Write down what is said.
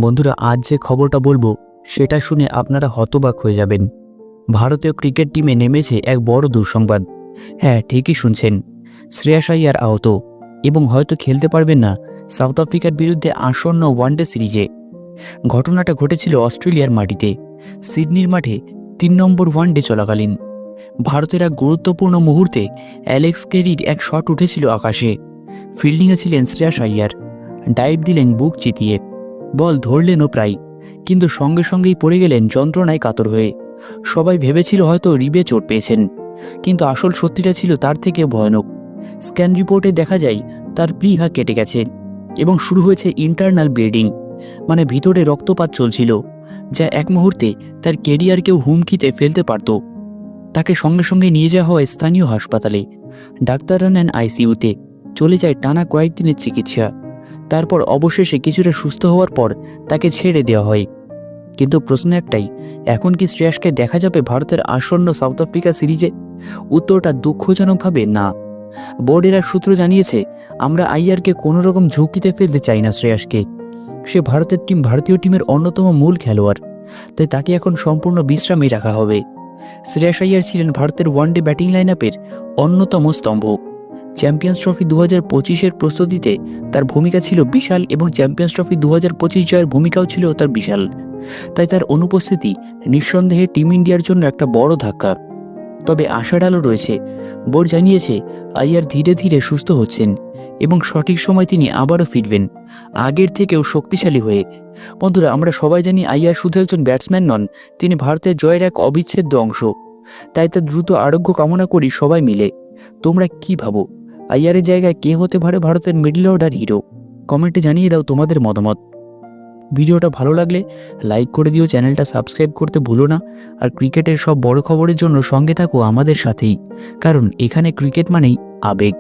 বন্ধুরা, আজ যে খবরটা বলবো সেটা শুনে আপনারা হতবাক হয়ে যাবেন। ভারতীয় ক্রিকেট টিমে নেমেছে এক বড় দুঃসংবাদ। হ্যাঁ, ঠিকই শুনছেন, শ্রেয়াস আইয়ার আহত এবং হয়তো খেলতে পারবেন না সাউথ আফ্রিকার বিরুদ্ধে আসন্ন ওয়ানডে সিরিজে। ঘটনাটা ঘটেছিল অস্ট্রেলিয়ার মাটিতে, সিডনির মাঠে ৩ নম্বর ওয়ানডে চলাকালীন। ভারতের এক গুরুত্বপূর্ণ মুহূর্তে অ্যালেক্স কেরির এক শট উঠেছিল আকাশে। ফিল্ডিংয়ে ছিলেন শ্রেয়াস আইয়ার, ডাইভ দিলেন বুক চিতিয়ে, বল ধরলেনও প্রায়, কিন্তু সঙ্গে সঙ্গেই পড়ে গেলেন যন্ত্রণায় কাতর হয়ে। সবাই ভেবেছিল হয়তো রিবে চোট পেয়েছেন, কিন্তু আসল সত্যিটা ছিল তার থেকে ভয়ানক। স্ক্যান রিপোর্টে দেখা যায় তার প্লীহা কেটে গেছে এবং শুরু হয়েছে ইন্টারনাল ব্লিডিং, মানে ভিতরে রক্তপাত চলছিল, যা এক মুহূর্তে তার কেরিয়ারকেও হুমকিতে ফেলতে পারত। তাকে সঙ্গে সঙ্গে নিয়ে যাওয়া হয় স্থানীয় হাসপাতালে। ডাক্তাররা নেন আইসিইউতে, চলে যায় টানা কয়েকদিনের চিকিৎসা। তারপর অবশেষে কিছুটা সুস্থ হওয়ার পর তাকে ছেড়ে দেওয়া হয়। কিন্তু প্রশ্ন একটাই, এখন কি শ্রেয়াসকে দেখা যাবে ভারতের আসন্ন সাউথ আফ্রিকা সিরিজে? উত্তরটা দুঃখজনকভাবে না। বোর্ডের এক সূত্র জানিয়েছে, আমরা আইয়ারকে কোনো রকম ঝুঁকিতে ফেলতে চাই না শ্রেয়াসকে। সে ভারতীয় টিমের অন্যতম মূল খেলোয়াড়, তাই তাকে এখন সম্পূর্ণ বিশ্রামেই রাখা হবে। শ্রেয়াস আইয়ার ছিলেন ভারতের ওয়ানডে ব্যাটিং লাইন আপের অন্যতম স্তম্ভ। চ্যাম্পিয়ন্স ট্রফি 2025-এর প্রস্তুতিতে তার ভূমিকা ছিল বিশাল এবং চ্যাম্পিয়ন্স ট্রফি 2025 জয়ের ভূমিকাও ছিল তার বিশাল। তাই তার অনুপস্থিতি নিঃসন্দেহে টিম ইন্ডিয়ার জন্য একটা বড় ধাক্কা। তবে আশার আলো রয়েছে। বোর্ড জানিয়েছে আইয়ার ধীরে ধীরে সুস্থ হচ্ছেন এবং সঠিক সময় তিনি আবারও ফিরবেন, আগের থেকেও শক্তিশালী হয়ে। বন্ধুরা, আমরা সবাই জানি আইয়ার শুধু একজন ব্যাটসম্যান নন, তিনি ভারতের জয়ের এক অবিচ্ছেদ্য অংশ। তাই তার দ্রুত আরোগ্য কামনা করি সবাই মিলে। তোমরা কি ভাবো, আইয়ারের জায়গায় কে হতে পারে ভারতের মিডল অর্ডার হিরো? কমেন্টে জানিয়ে দাও তোমাদের মতামত। ভিডিওটা ভালো লাগলে লাইক করে দিও, চ্যানেলটা সাবস্ক্রাইব করতে ভুলো না। আর ক্রিকেটের সব বড় খবরের জন্য সঙ্গে থাকো আমাদের সাথেই, কারণ এখানে ক্রিকেট মানেই আবেগ।